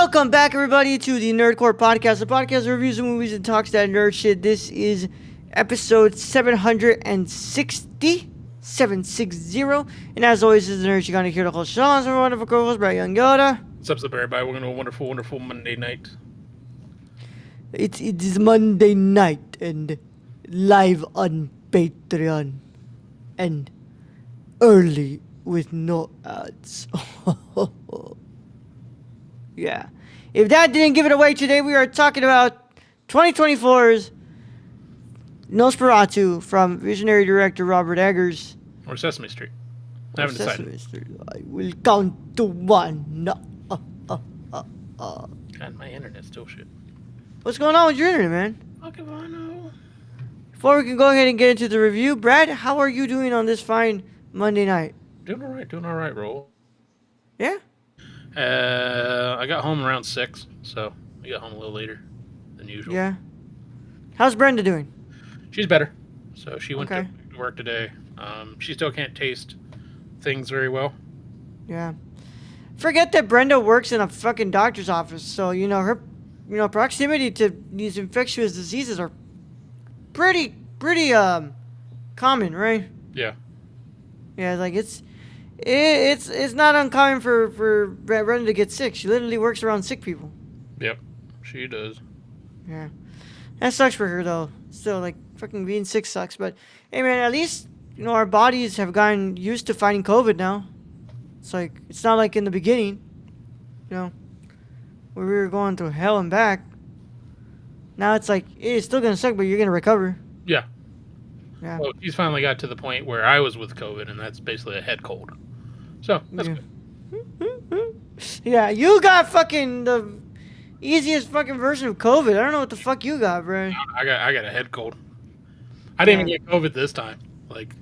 Welcome back, everybody, to the Nerdcore Podcast, the podcast that reviews the movies and talks that nerd shit. This is episode 760, 760. And as always, this is the Nerd. You're going to hear the whole show. I'm my wonderful co-host, Brad Young Yoda. What's up, everybody? Welcome to a wonderful, wonderful Monday night. It is Monday night and live on Patreon and early with no ads. Yeah. If that didn't give it away today, we are talking about 2024's Nosferatu from visionary director Robert Eggers. Or Sesame Street. I haven't decided. I will count to one. God, my internet's still shit. What's going on with your internet, man? Fuck if I know. Before we can go ahead and get into the review, Brad, how are you doing on this fine Monday night? Doing all right, Roll. Yeah? I got home around 6, so I got home a little later than usual. Yeah. How's Brenda doing? She's better. So she went Okay. to work today. She still can't taste things very well. Yeah. Forget that Brenda works in a fucking doctor's office, so, her, proximity to these infectious diseases are pretty common, right? Yeah. Yeah, like it's not uncommon for Brenda to get sick. She literally works around sick people. Yep. She does. Yeah. That sucks for her, though. Still, like, fucking being sick sucks. But, hey, man, at least, our bodies have gotten used to fighting COVID now. It's like, it's not like in the beginning, where we were going through hell and back. Now it's like, it's still going to suck, but you're going to recover. Yeah. Yeah. Well, she's finally got to the point where I was with COVID, and that's basically a head cold. So, that's good. Yeah, you got fucking the easiest fucking version of COVID. I don't know what the fuck you got, bro. I got a head cold. I didn't even get COVID this time. Like,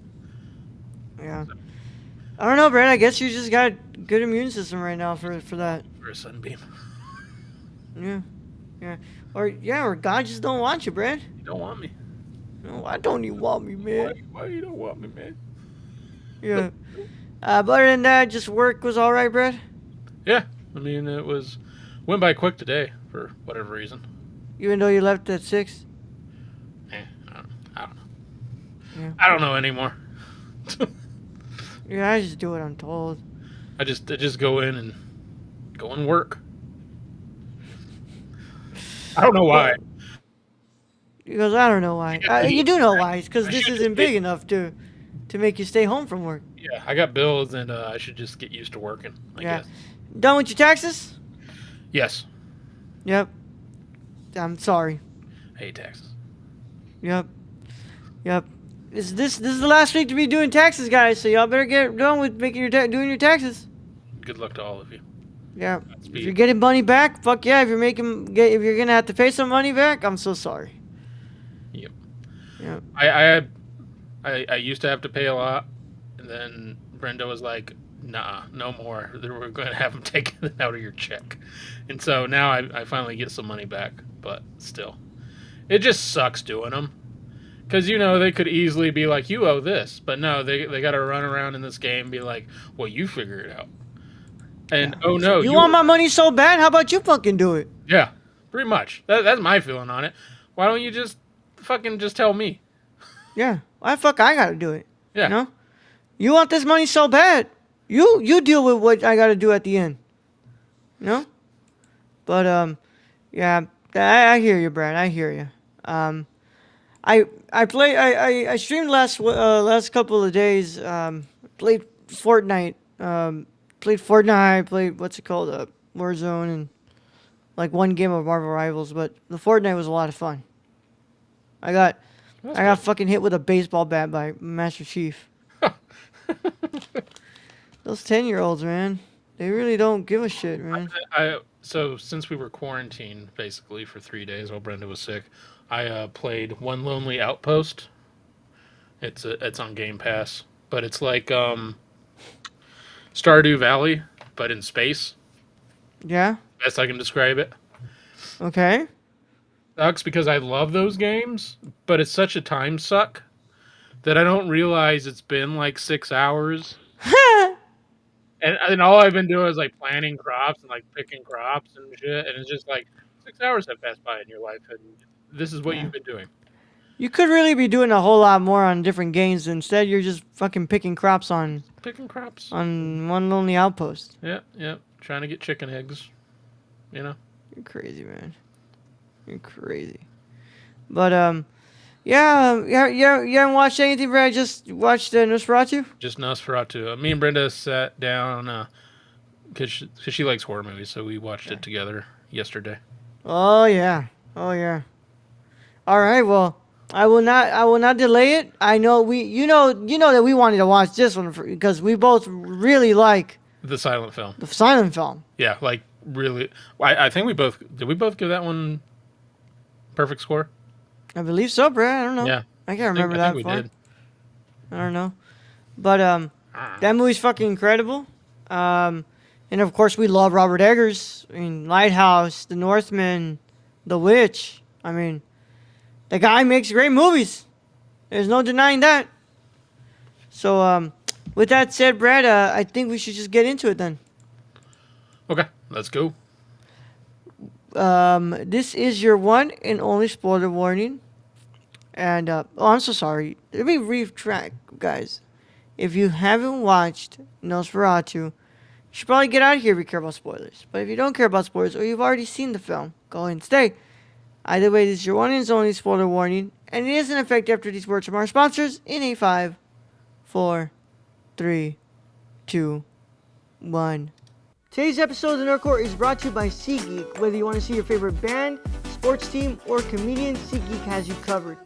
yeah. I don't know, Brad. I guess you just got good immune system right now for that. for a sunbeam. Yeah. Or God just don't want you, Brad. You don't want me. No, why don't you want me, man? Why you don't want me, man? Yeah. But other than that, just work was all right, Brad. Yeah, I mean went by quick today for whatever reason. Even though you left at 6. I don't know. Yeah. I don't know anymore. Yeah, I just do what I'm told. I just go in and work. I don't know why. Because I don't know why. You do know why. It's because this isn't big enough to make you stay home from work. Yeah, I got bills and I should just get used to working, I guess. Done with your taxes? Yes. Yep. I'm sorry. I hate taxes. Yep. This is the last week to be doing taxes, guys. So y'all better get done with making doing your taxes. Good luck to all of you. Yeah. If you're getting money back, fuck yeah. If you're gonna have to pay some money back, I'm so sorry. Yep. Yep. I used to have to pay a lot, and then Brenda was like, "Nah, no more. We're going to have them take it out of your check," and so now I finally get some money back. But still, it just sucks doing them, because they could easily be like, "You owe this," but no, they got to run around in this game and be like, "Well, you figure it out." And oh no, you want my money so bad? How about you fucking do it? Yeah, pretty much. That's my feeling on it. Why don't you just fucking just tell me? Yeah. Why the fuck I gotta do it? Yeah. You want this money so bad. You deal with what I gotta do at the end. But yeah, I hear you, Brad. I hear you. I streamed last couple of days. Played Fortnite. Played what's it called? Warzone, and like one game of Marvel Rivals. But the Fortnite was a lot of fun. I got fucking hit with a baseball bat by Master Chief. Those 10-year-olds, man. They really don't give a shit, man. So since we were quarantined basically for 3 days while Brenda was sick, I played One Lonely Outpost. It's on Game Pass, but it's like Stardew Valley, but in space. Yeah? Best I can describe it. Okay. Sucks because I love those games, but it's such a time suck that I don't realize it's been like 6 hours. and all I've been doing is like planting crops and like picking crops and shit, and it's just like 6 hours have passed by in your life, and this is what Yeah. you've been doing. You could really be doing a whole lot more on different games. Instead, you're just fucking picking crops Picking crops. on one lonely outpost. Yeah. Trying to get chicken eggs. You know. You're crazy, man. You're crazy. But yeah. You haven't watched anything, Brad? Just watched Nosferatu. Just Nosferatu. Me and Brenda sat down because she likes horror movies, so we watched it together yesterday. Oh yeah. Oh yeah. All right. Well, I will not delay it. I know you know that we wanted to watch this one because we both really like The silent film. the silent film. Yeah, like really. I think we both give that one perfect score. I believe so, Brad. I don't know. Yeah, I can't I remember think that we far. did. I don't know. But that movie's fucking incredible. And of course we love Robert Eggers. I mean, Lighthouse, The Northman, The Witch. I mean, the guy makes great movies. There's no denying that. So with that said, Brad, I think we should just get into it then. Okay, let's go. This is your one and only spoiler warning. And I'm so sorry. Let me retract, guys. If you haven't watched Nosferatu, you should probably get out of here if you care about spoilers. But if you don't care about spoilers or you've already seen the film, go ahead and stay. Either way, this is your one and only spoiler warning, and it is in effect after these words from our sponsors in a 5, 4, 3, 2, 1. Today's episode of the Nerd Court is brought to you by SeatGeek. Whether you want to see your favorite band, sports team, or comedian, SeatGeek has you covered.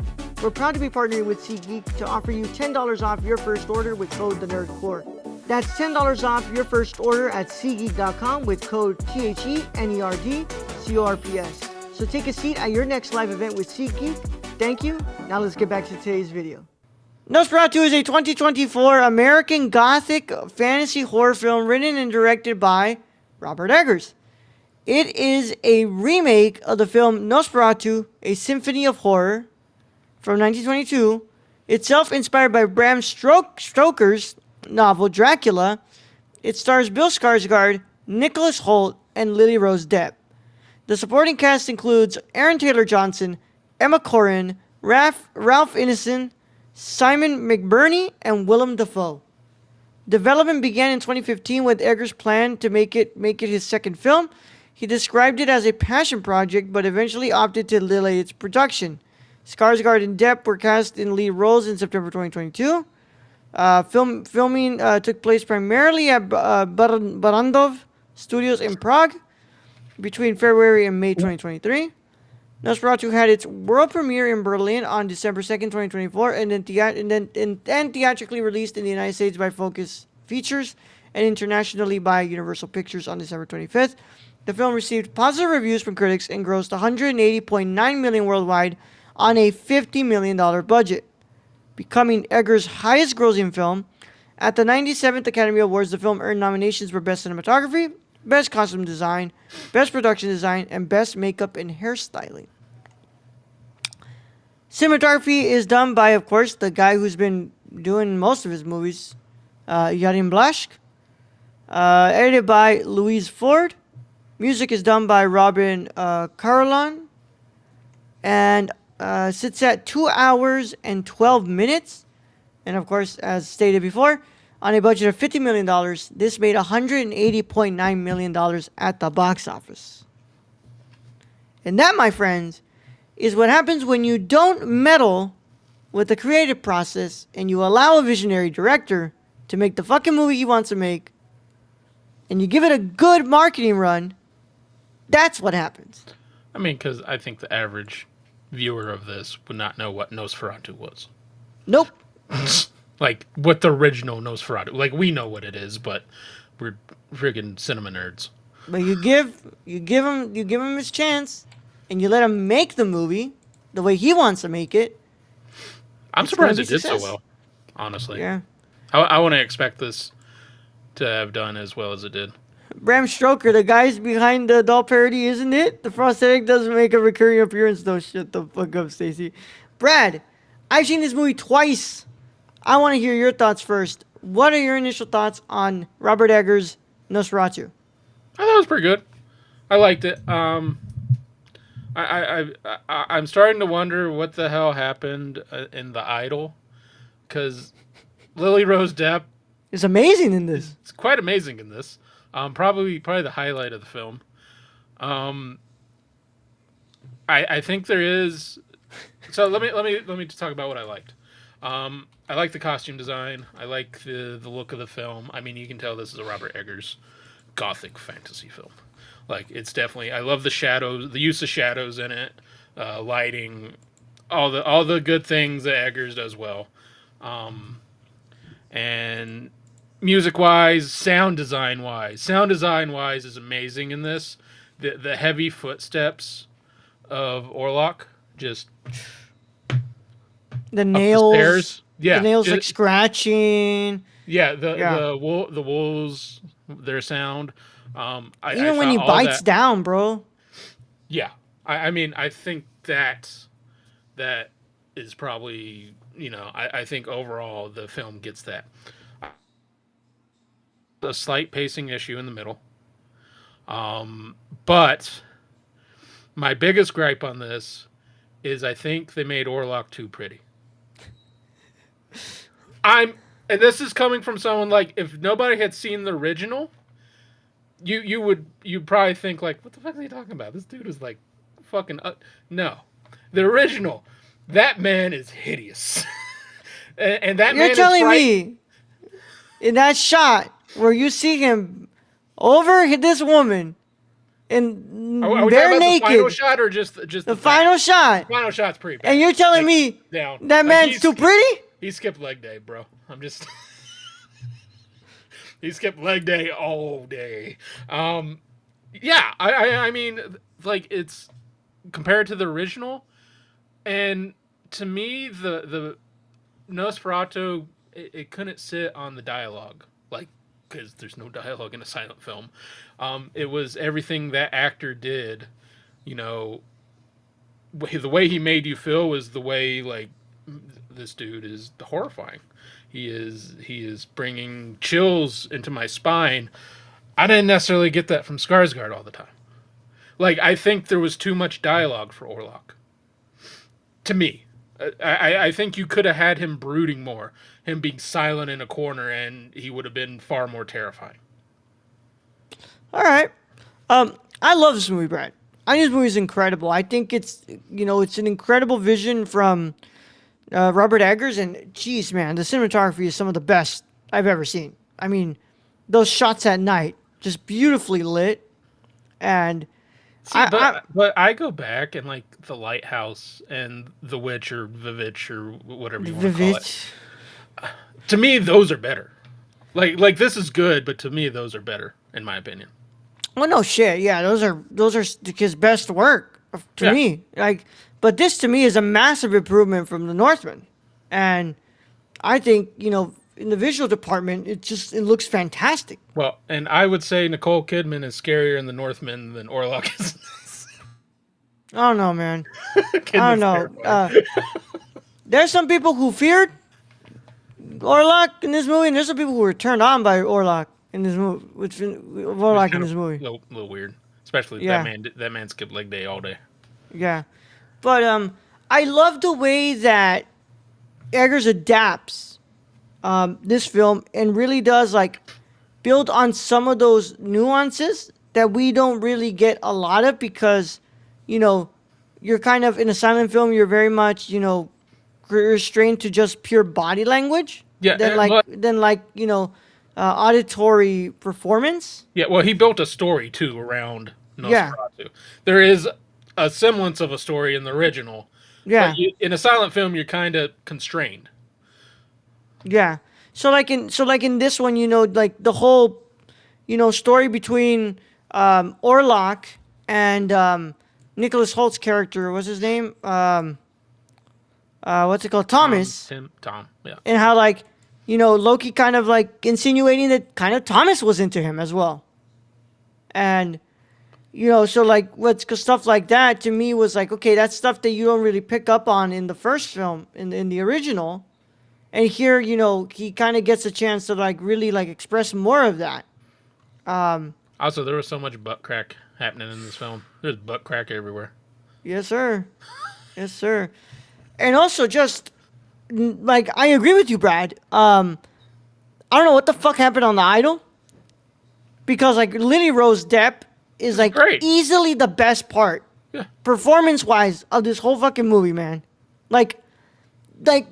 We're proud to be partnering with SeatGeek to offer you $10 off your first order with code TheNerdCore. That's $10 off your first order at SeatGeek.com with code THENERDCORPS. So take a seat at your next live event with SeatGeek. Thank you. Now let's get back to today's video. Nosferatu is a 2024 American Gothic fantasy horror film written and directed by Robert Eggers. It is a remake of the film Nosferatu, A Symphony of Horror from 1922, itself inspired by Bram Stoker's novel Dracula. It stars Bill Skarsgård, Nicholas Hoult, and Lily Rose Depp. The supporting cast includes Aaron Taylor Johnson, Emma Corrin, Ralph Ineson, Simon McBurney, and Willem Dafoe. Development began in 2015 with Eggers' plan to make it his second film. He described it as a passion project, but eventually opted to delay its production. Skarsgård and Depp were cast in lead roles in September 2022. Filming took place primarily at Barrandov Studios in Prague between February and May 2023. Nosferatu had its world premiere in Berlin on December 2nd, 2024, and then theatrically released in the United States by Focus Features and internationally by Universal Pictures on December 25th. The film received positive reviews from critics and grossed $180.9 million worldwide on a $50 million budget, becoming Eggers' highest-grossing film. At the 97th Academy Awards, the film earned nominations for Best Cinematography, Best Costume Design, Best Production Design, and Best Makeup and Hairstyling. Cinematography is done by, of course, the guy who's been doing most of his movies, Yarin Blaschke. Edited by Louise Ford. Music is done by Robin Carolan. And sits at 2 hours and 12 minutes. And, of course, as stated before, on a budget of $50 million, this made $180.9 million at the box office. And that, my friends, is what happens when you don't meddle with the creative process and you allow a visionary director to make the fucking movie he wants to make and you give it a good marketing run. That's what happens. I mean, because I think the average viewer of this would not know what Nosferatu was. Nope. Like, what the original Nosferatu. Like, we know what it is, but we're friggin' cinema nerds. But you give him his chance, and you let him make the movie the way he wants to make it. I'm surprised it did so well, honestly. Yeah. I wouldn't expect this to have done as well as it did. Bram Stoker, the guy's behind the doll parody, isn't it? The prosthetic doesn't make a recurring appearance, though. Shut the fuck up, Stacy. Brad, I've seen this movie twice. I want to hear your thoughts first. what are your initial thoughts on Robert Eggers' Nosferatu? I thought it was pretty good. I liked it. I'm starting to wonder what the hell happened in The Idol, because Lily Rose Depp It's amazing in this. is quite amazing in this. Probably the highlight of the film. Um, I think there is. So let me just talk about what I liked. I like the costume design. I like the look of the film. I mean, you can tell this is a Robert Eggers gothic fantasy film. Like, it's definitely. I love the shadows, the use of shadows in it, lighting, all the good things that Eggers does well. Um, and music wise, sound design wise is amazing in this. The heavy footsteps of Orlok just The up the nails, stairs. Yeah, like scratching. yeah. The Yeah. the wolves, their sound. I Even when found he all bites that. down, bro. Yeah, I mean, I think that is probably, I think overall the film gets that. A slight pacing issue in the middle. But my biggest gripe on this is I think they made Orlok too pretty. I'm and this is coming from someone, like, if nobody had seen the original, you'd probably think, like, what the fuck are you talking about? This dude is like fucking no. The original, that man is hideous. And that You're man is telling right. me in that shot where you see him over this woman Are and we talking bare about the final naked, shot, or just the the back? final shot, The final shot's pretty bad. and you're telling Like, me down. that Like, man's too pretty? he skipped leg day, bro. I'm just he skipped leg day all day. Yeah, I mean, like, it's compared to the original, and to me the Nosferatu, it couldn't sit on the dialogue, like, because there's no dialogue in a silent film. It was everything that actor did, you know, the way he made you feel was the way, like, this dude is horrifying. He is bringing chills into my spine. I didn't necessarily get that from Skarsgård all the time. Like, I think there was too much dialogue for Orlok. To me, I think you could have had him brooding more, him being silent in a corner, and he would have been far more terrifying. All right. I love this movie, Brad. I think this movie is incredible. I think it's an incredible vision from Robert Eggers, and geez, man, the cinematography is some of the best I've ever seen. I mean, those shots at night, just beautifully lit, and See, but I go back, and, like, the lighthouse and the witch, or Vivitch, or whatever you want to call it. To me, those are better. Like this is good, but to me, those are better, in my opinion. Well, no shit. Yeah, those are his best work to Yeah. me. Like, but this to me is a massive improvement from the Northman, and I think in the visual department, it looks fantastic. Well, and I would say Nicole Kidman is scarier in The Northman than Orlok is. I don't know, man. I don't Kidman's know. terrifying. There's some people who feared Orlok in this movie, and there's some people who were turned on by Orlok in this movie. Orlok in this movie. Little weird, especially Yeah. that man skipped leg day all day. Yeah, but I love the way that Eggers adapts this film and really does, like, build on some of those nuances that we don't really get a lot of, because you're kind of in a silent film, you're very much restrained to just pure body language. Yeah, than auditory performance. Yeah, well, he built a story too around Yeah. Nosferatu. There is a semblance of a story in the original. Yeah. But in a silent film, you're kind of constrained. Yeah. So like in this one, like the whole story between Orlok and Nicholas Holt's character, what's his name? What's it called? Thomas. Tom, yeah. And how, like, Loki kind of, like, insinuating that kind of Thomas was into him as well. And so, like, stuff like that to me was like, okay, that's stuff that you don't really pick up on in the first film, in the original. And here, he kind of gets a chance to like really like express more of that. Also, there was so much butt crack happening in this film. There's butt crack everywhere. Yes, sir. Yes, sir. And also, just like I agree with you, Brad. I don't know what the fuck happened on the Idol, because like Lily Rose Depp is like Great. easily the best part, Yeah. performance wise, of this whole fucking movie, man. Like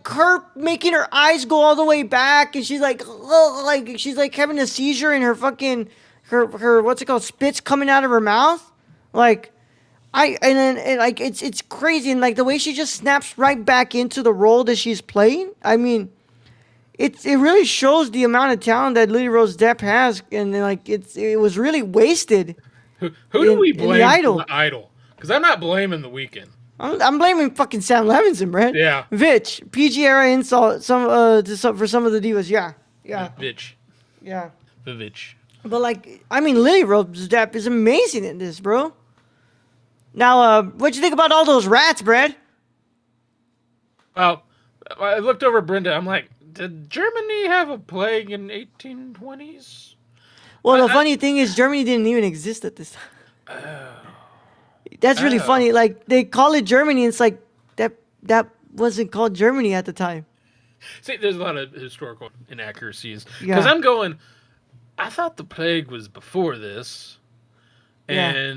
her making her eyes go all the way back, and she's like she's like having a seizure, and her fucking her what's it called, spits coming out of her mouth, like. Like it's crazy, and like the way she just snaps right back into the role that she's playing. I mean, it really shows the amount of talent that Lily Rose Depp has, and like it was really wasted. Who do we in blame the Idol? for the Idol? Because I'm not blaming The Weeknd. I'm blaming fucking Sam Levinson, Brad. Yeah. Vitch, PG era insult for some of the divas. Yeah, Vitch. yeah. The Vitch. But like, I mean, Lily Rose Depp is amazing in this, bro. Now, what'd you think about all those rats, Brad? Well, I looked over at Brenda. I'm like, did Germany have a plague in 1820s? Well, the funny thing is, Germany didn't even exist at this time. That's really funny. Like, they call it Germany, and it's like, that wasn't called Germany at the time. See, there's a lot of historical inaccuracies. Yeah. Because I'm going, I thought the plague was before this. Yeah.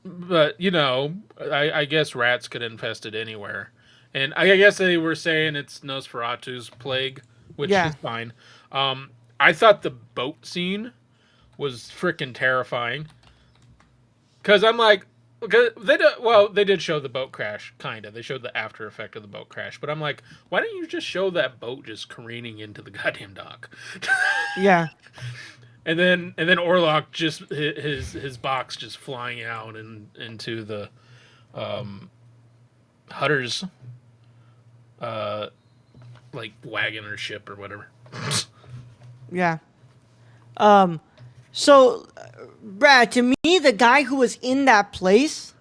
But, I guess rats could infest it anywhere. And I guess they were saying it's Nosferatu's plague, which Yeah. is fine. I thought the boat scene was freaking terrifying. Because I'm like, they did show the boat crash, kind of. They showed the after effect of the boat crash. But I'm like, why don't you just show that boat just careening into the goddamn dock? Yeah. And then Orlok just his box just flying out and into the Hutter's like wagon or ship or whatever. Yeah. So, Brad, to me, the guy who was in that place,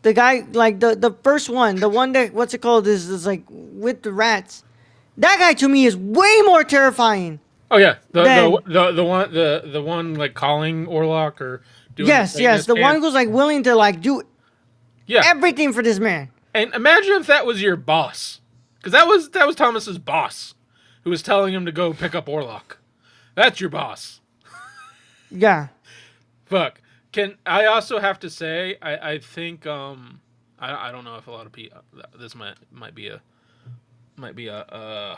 the guy, like the first one, the one that, what's it called, is like with the rats. That guy to me is way more terrifying. Oh yeah, Then- the one like calling Orlok or doing Yes, the thing in his the pants. one who's like willing to like do Yeah, everything for this man. and imagine if that was your boss, because that was Thomas's boss, who was telling him to go pick up Orlok. That's your boss. Yeah. Fuck. I also have to say I think I don't know if a lot of people, this might be a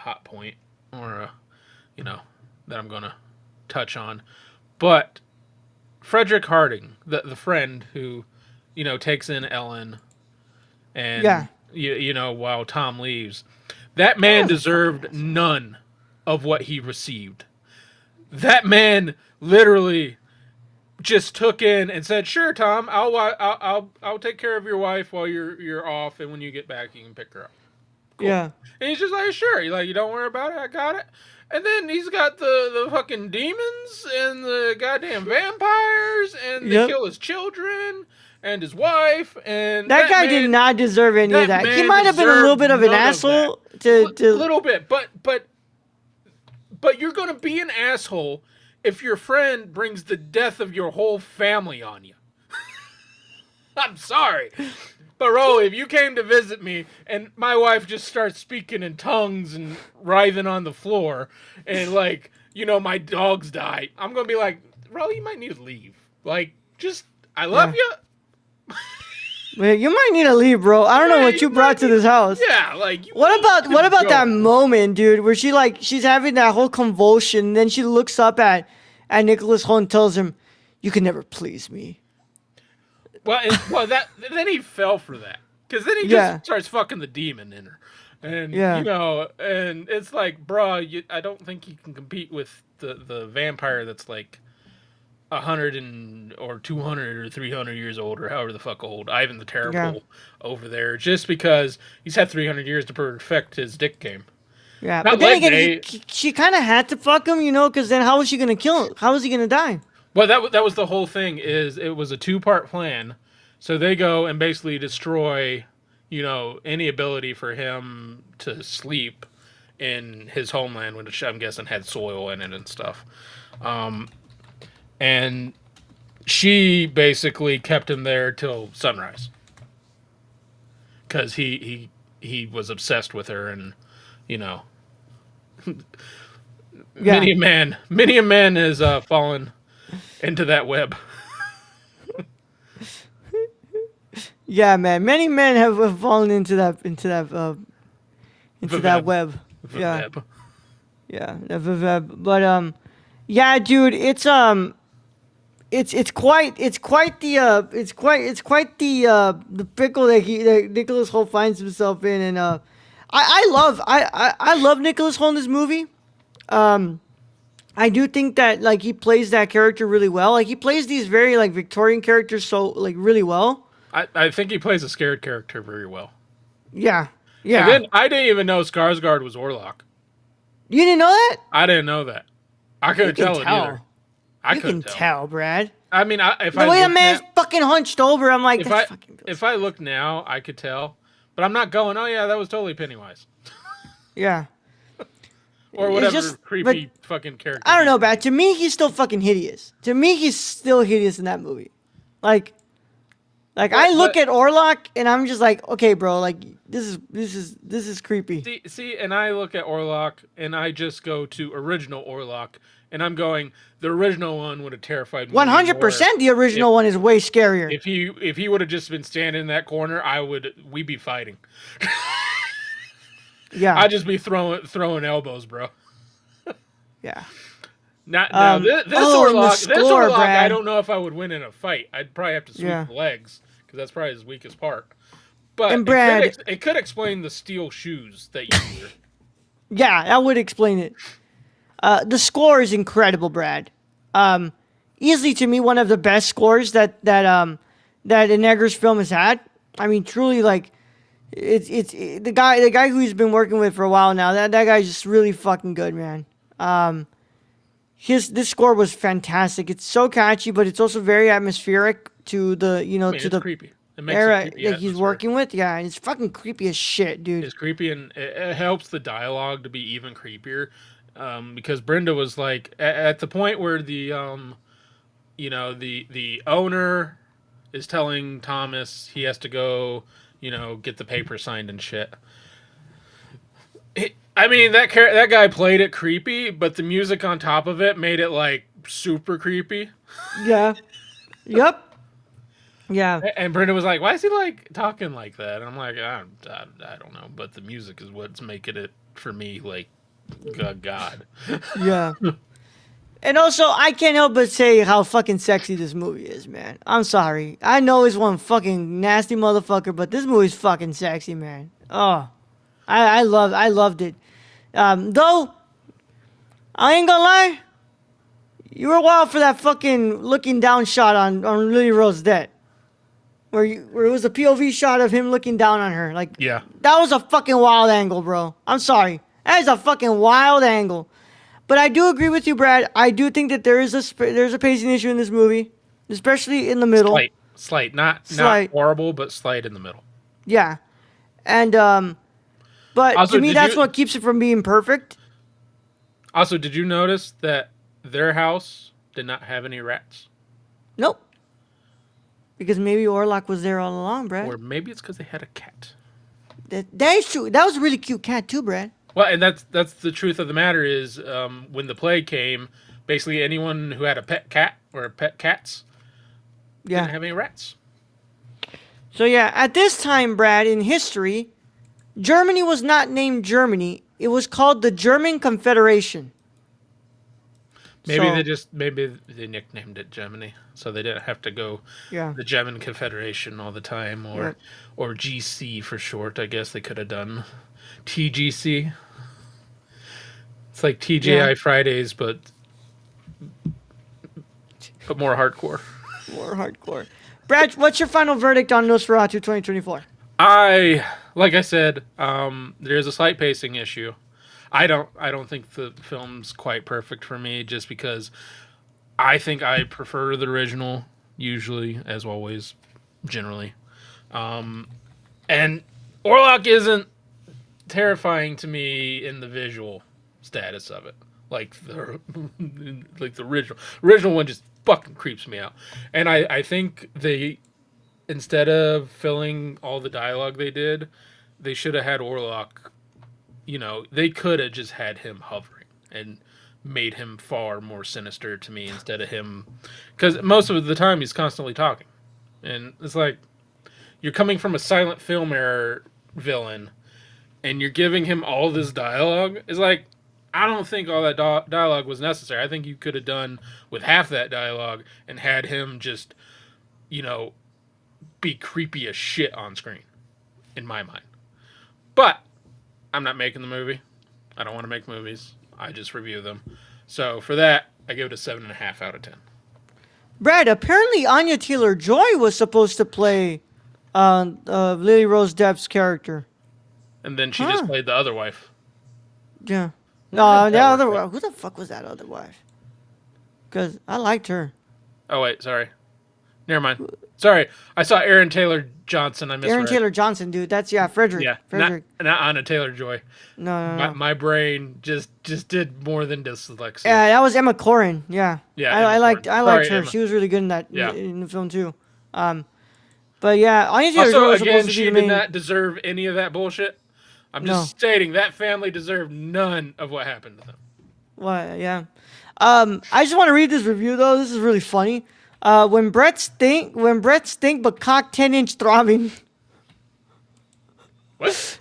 hot point or that I'm gonna touch on, but Frederick Harding, the friend who takes in Ellen, and while Tom leaves, that man deserved none of what he received. That man literally just took in and said, "Sure, Tom, I'll take care of your wife while you're off, and when you get back, you can pick her up." Cool. Yeah. And he's just like, "Sure." He's like, "You don't worry about it. I got it." And then he's got the fucking demons and the goddamn vampires, and they kill his children and his wife, and That guy man, did not deserve any of that. He man might have been a little bit of an deserved none asshole of to a little bit, but you're gonna be an asshole if your friend brings the death of your whole family on you. I'm sorry. But Rolly, if you came to visit me and my wife just starts speaking in tongues and writhing on the floor and my dogs die, I'm going to be like, Rolly, you might need to leave. Like, just, I love you. Well, you might need to leave, bro. I don't know what you brought to this house. Yeah, like, What about go. that moment, dude, where she's having that whole convulsion, and then she looks up at Nicholas Hoult and tells him, "You can never please me." Then he fell for that. Because then he just starts fucking the demon in her. And, and it's like, bro, I don't think you can compete with the vampire that's like 100 or 200 or 300 years old or however the fuck old. Ivan the Terrible over there. Just because he's had 300 years to perfect his dick game. Yeah, Not but then like again, she kind of had to fuck him, because then how was she going to kill him? How was he going to die? Well, that was the whole thing. Is it was a 2-part plan. So they go and basically destroy, any ability for him to sleep, in his homeland, which I'm guessing had soil in it and stuff. And she basically kept him there till sunrise because he was obsessed with her, and you know, Yeah. many a man has fallen into that web. Yeah, man. Many men have fallen into that web. Yeah. Web. Yeah. But yeah, dude, it's quite the pickle that Nicholas Hoult finds himself in, and I love Nicholas Hoult in this movie. I do think that like he plays that character really well. Like he plays these very like Victorian characters so like really well. I think he plays a scared character very well. Yeah. Yeah. And then I didn't even know Skarsgård was Orlok. You didn't know that? I didn't know that. I couldn't tell it either. You can tell, Brad. I mean, if the way the man's fucking hunched over, I'm like, if I look now, I could tell, but I'm not going. Oh yeah, that was totally Pennywise. Yeah. Or whatever creepy fucking character. I don't know, Brad. To me, he's still fucking hideous. To me, he's still hideous in that movie. Like I look at Orlok and I'm just like, okay, bro, like this is creepy. See, and I look at Orlok and I just go to original Orlok and I'm going, the original one would have terrified me. 100%, the original one is way scarier. If he would have just been standing in that corner, we'd be fighting. Yeah, I'd just be throwing elbows, bro. Yeah. Now this Orlok, Brad. I don't know if I would win in a fight. I'd probably have to sweep the legs because that's probably his weakest part. But and Brad, it could explain the steel shoes that you wear. Yeah, that would explain it. The score is incredible, Brad. Easily to me one of the best scores that an Eggers film has had. I mean, truly, like it's the guy who he's been working with for a while now. That guy's just really fucking good, man. This score was fantastic. It's so catchy, but it's also very atmospheric to the the creepy. It makes era it creepy that he's working with. Yeah, and it's fucking creepy as shit, dude. It's creepy, and it helps the dialogue to be even creepier. Because Brenda was like at the point where the owner is telling Thomas he has to go, get the paper signed and shit. I mean, that guy played it creepy, but the music on top of it made it like super creepy. Yeah. Yep. Yeah. And Brenda was like, "Why is he like talking like that?" And I'm like, I don't know, but the music is what's making it for me like God. Yeah. And also, I can't help but say how fucking sexy this movie is, man. I'm sorry. I know it's one fucking nasty motherfucker, but this movie's fucking sexy, man. Oh, I loved it. Though, I ain't gonna lie, you were wild for that fucking looking down shot on Lily Rose Dead. Where it was a POV shot of him looking down on her. Like, yeah. That was a fucking wild angle, bro. I'm sorry. That is a fucking wild angle. But I do agree with you, Brad. I do think that there's a pacing issue in this movie, especially in the middle. Slight. Not horrible, but slight in the middle. Yeah. And, but also, to me, that's what keeps it from being perfect. Also, did you notice that their house did not have any rats? Nope. Because maybe Orlok was there all along, Brad. Or maybe it's because they had a cat. That is true. That was a really cute cat too, Brad. Well, and that's the truth of the matter is when the plague came, basically anyone who had a pet cat or pet cats didn't have any rats. So yeah, at this time, Brad, in history, Germany was not named Germany. It was called the German Confederation. Maybe they nicknamed it Germany, so they didn't have to go the German Confederation all the time, or GC for short. I guess they could have done TGC. It's like TGI Fridays, but more hardcore. More hardcore. Brad, what's your final verdict on Nosferatu 2024? Like I said, there's a slight pacing issue. I don't think the film's quite perfect for me, just because I think I prefer the original, usually, as always, generally. And Orlok isn't terrifying to me in the visual status of it. Like the original one just fucking creeps me out. And I think they, instead of filling all the dialogue they did, they should have had Orlok. They could have just had him hovering and made him far more sinister to me instead of him, because most of the time he's constantly talking, and it's like you're coming from a silent film era villain, and you're giving him all this dialogue. It's like, I don't think all that dialogue was necessary. I think you could have done with half that dialogue and had him just, be creepy as shit on screen, in my mind. But I'm not making the movie. I don't want to make movies. I just review them. So for that, I give it a 7.5 out of 10. Brad, apparently Anya Taylor-Joy was supposed to play Lily Rose Depp's character. And then she just played the other wife. Yeah. No, the other wife. Who the fuck was that other wife? Because I liked her. Oh, wait. Sorry. Never mind. Sorry. I saw Aaron Taylor Johnson. I misread. Aaron Taylor Johnson, dude. That's, Frederick. Yeah. Frederick. Not Anna Taylor-Joy. No. My brain just did more than dyslexia. Yeah, that was Emma Corrin. Yeah. Yeah. I liked her. Emma. She was really good in that in the film too. But yeah, Anya Taylor-Joy Also, was again, supposed to she be the did main. not deserve any of that bullshit. I'm just stating that family deserved none of what happened to them. What? Yeah. I just want to read this review though. This is really funny. When breasts stink, but cock 10-inch throbbing. What?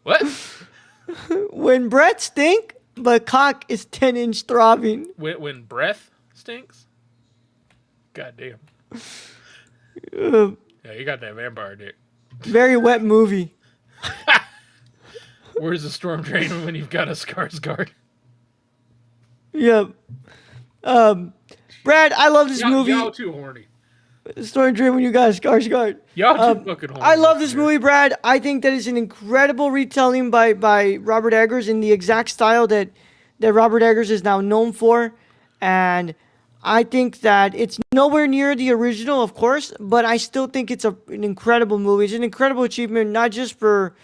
What? When breath stink, but cock is 10-inch throbbing. When breath stinks? God damn. Yeah, you got that vampire dick. Very wet movie. Where's the storm drain when you've got a Skarsgård? Yep. Brad, I love this movie. Y'all too horny. Storm drain when you got a Skarsgård. Y'all too fucking horny. I love this movie, Brad. I think that is an incredible retelling by Robert Eggers in the exact style that Robert Eggers is now known for. And I think that it's nowhere near the original, of course, but I still think it's an incredible movie. It's an incredible achievement, not just for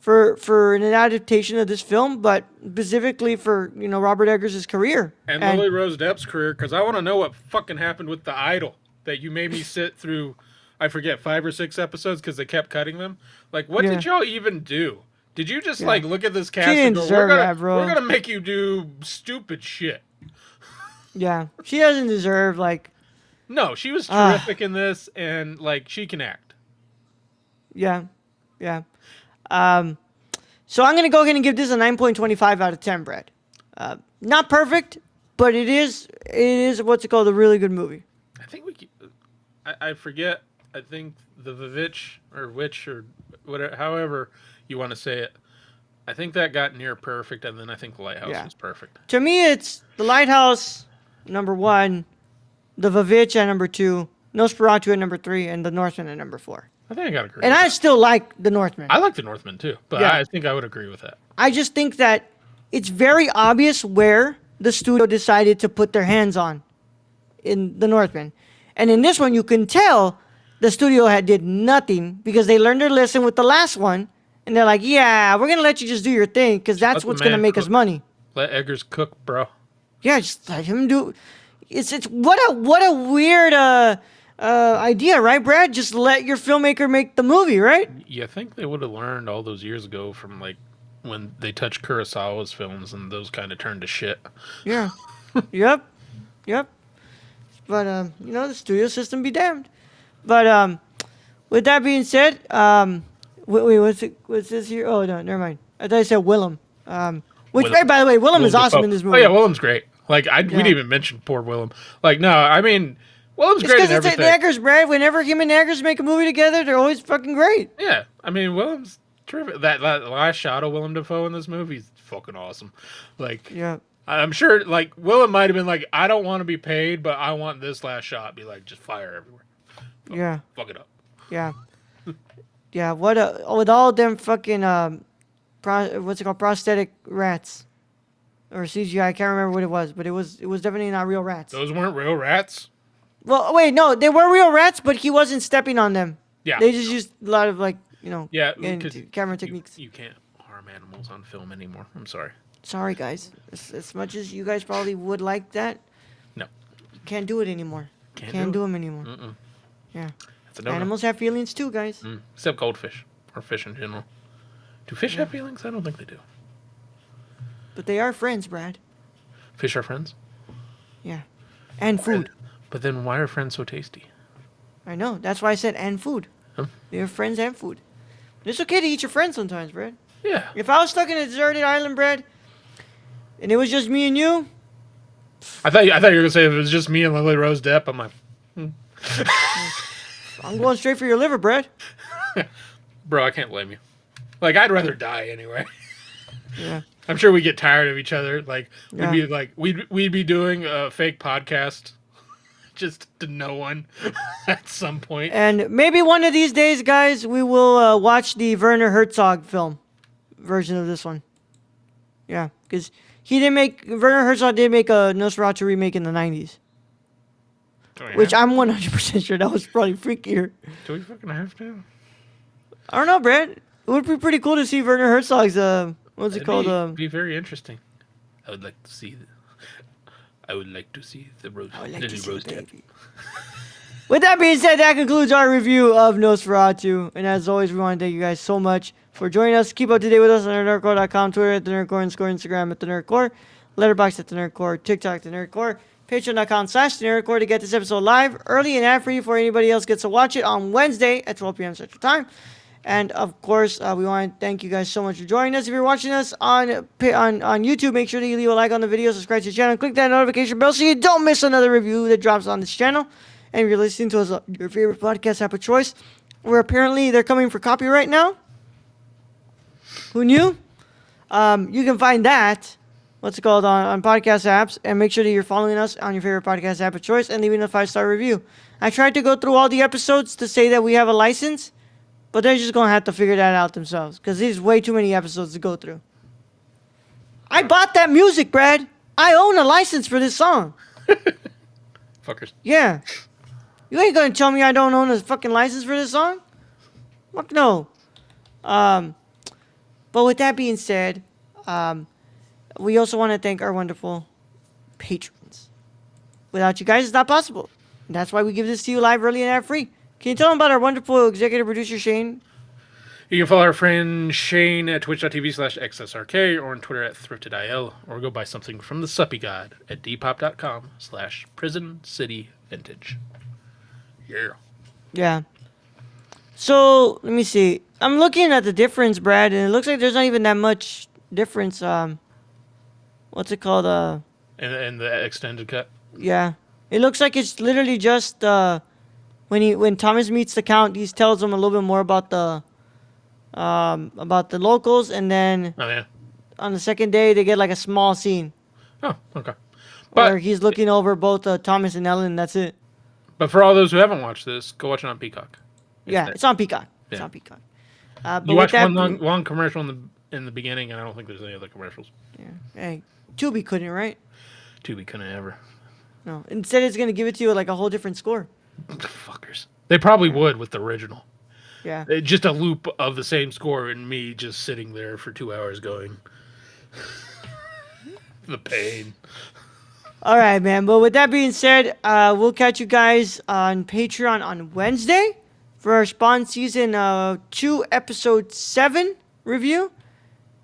an adaptation of this film, but specifically for Robert Eggers' career and Lily Rose Depp's career. Because I want to know what fucking happened with The Idol that you made me sit through. I forget 5 or 6 episodes because they kept cutting them. Like, what did y'all even do? Did you just look at this cast and go, we're gonna make you do stupid shit? Yeah, she doesn't deserve No, she was terrific in this, and she can act. Yeah. So I'm gonna go ahead and give this a 9.25 out of 10, Brad. Not perfect, but it is what's it called, a really good movie. I think I forget. I think the Vivitch or Witch or whatever, however you want to say it. I think that got near perfect, and then I think The Lighthouse was perfect. To me, it's The Lighthouse, number 1, The Vivitch at number 2, Nosferatu at number 3, and The Northman at number 4. I think I got to agree. And I still like The Northman. I like The Northman too, but I think I would agree with that. I just think that it's very obvious where the studio decided to put their hands on in The Northman. And in this one, you can tell the studio did nothing because they learned their lesson with the last one. And they're like, yeah, we're going to let you just do your thing because that's what's going to make us money. Let Eggers cook, bro. Yeah, just let him do. It's what a weird idea, right, Brad? Just let your filmmaker make the movie, right? You think they would have learned all those years ago from when they touched Kurosawa's films and those kind of turned to shit. Yeah. Yep. But the studio system be damned. But with that being said, wait, what's this here? Oh no, never mind. I thought I said Willem. Hey, by the way, Willem is awesome in this movie. Oh yeah, Willem's great. We didn't even mention poor Willem. No, I mean, Willem's great in everything. It's Eggers, Brad. Whenever him and Eggers make a movie together, they're always fucking great. Yeah, I mean, Willem's terrific. That last shot of Willem Dafoe in this movie is fucking awesome. Yeah. I'm sure, Willem might have been I don't want to be paid, but I want this last shot. Be just fire everywhere. Fuck it up. Yeah. Yeah. With all them fucking what's it called, prosthetic rats or CGI? I can't remember what it was, but it was definitely not real rats. Those weren't real rats. Well, wait, no, they were real rats, but he wasn't stepping on them. Yeah. They just used a lot of Yeah, and because camera techniques. you can't harm animals on film anymore. I'm sorry. Sorry, guys. As much as you guys probably would like that, No. you can't do it anymore. Can't do them anymore. Mm-mm. Yeah. That's a no-no. Animals have feelings too, guys. Except goldfish or fish in general. Do fish have feelings? I don't think they do. But they are friends, Brad. Fish are friends? Yeah. And food. But then why are friends so tasty? I know. That's why I said and food. Huh? They're friends and food. It's okay to eat your friends sometimes, Brad. Yeah. If I was stuck in a deserted island, Brad, and it was just me and you, I thought you were gonna say if it was just me and Lily Rose Depp. I'm like, I'm going straight for your liver, Brad. bro, I can't blame you. Like, I'd rather die anyway. Yeah. I'm sure we get tired of each other. Like, Yeah. we'd be doing a fake podcast just to no one at some point. And maybe one of these days, guys, we will watch the Werner Herzog film version of this one. Yeah, because Werner Herzog did make a Nosferatu remake in the 90s. Which I'm 100% sure that was probably freakier. Do we fucking have to? I don't know, Brad. It would be pretty cool to see Werner Herzog's, what's it called? It'd be very interesting. I would like to see the Rose, Lily Rose Depp. With that being said, that concludes our review of Nosferatu. And as always, we want to thank you guys so much for joining us. Keep up to date with us on nerdcore.com, Twitter at the Nerdcore, Instagram at the Nerdcore, Letterboxd at the Nerdcore, TikTok at the Nerdcore, Patreon.com/the Nerdcore to get this episode live, early and ad-free before anybody else gets to watch it on Wednesday at 12 p.m. Central Time. And of course, we want to thank you guys so much for joining us. If you're watching us on YouTube, make sure that you leave a like on the video, subscribe to the channel, click that notification bell so you don't miss another review that drops on this channel. And if you're listening to us on your favorite podcast app of choice, where apparently they're coming for copyright now. Who knew? You can find that, on podcast apps, and make sure that you're following us on your favorite podcast app of choice and leaving a 5-star review. I tried to go through all the episodes to say that we have a license, but they're just going to have to figure that out themselves, because there's way too many episodes to go through. I bought that music, Brad. I own a license for this song. Fuckers. Yeah. You ain't going to tell me I don't own a fucking license for this song? Fuck no. But with that being said, we also want to thank our wonderful patrons. Without you guys, it's not possible. And that's why we give this to you live, early, and ad-free. Can you tell them about our wonderful executive producer, Shane? You can follow our friend Shane at twitch.tv/XSRK or on Twitter at thriftedil, or go buy something from the Suppy God at dpop.com/Prison City Vintage. Yeah. Yeah. So, let me see. I'm looking at the difference, Brad, and it looks like there's not even that much difference. What's it called? And the extended cut? Yeah. It looks like it's literally just, when Thomas meets the Count, he tells him a little bit more about the locals, and then on the second day, they get like a small scene. Oh, okay. Where he's looking over both Thomas and Ellen, and that's it. But for all those who haven't watched this, go watch it on Peacock. It's on Peacock. It's on Peacock. But you watch one long commercial in the beginning, and I don't think there's any other commercials. Yeah. Hey, Tubi couldn't, right? Tubi couldn't ever. No. Instead, it's going to give it to you like a whole different score. Fuckers. They probably would with the original. Yeah. Just a loop of the same score and me just sitting there for 2 hours going. The pain. All right, man. But with that being said, we'll catch you guys on Patreon on Wednesday for our Spawn Season 2, Episode 7 review.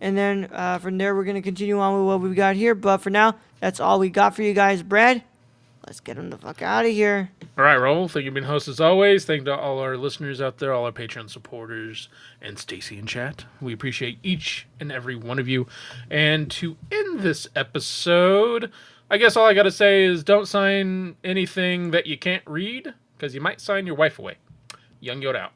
And then from there, we're going to continue on with what we've got here. But for now, that's all we got for you guys. Brad, let's get them the fuck out of here. All right, Raul. Thank you for being host as always. Thank you to all our listeners out there, all our Patreon supporters, and Stacy in chat. We appreciate each and every one of you. And to end this episode, I guess all I got to say is don't sign anything that you can't read, because you might sign your wife away. Young Yoda out.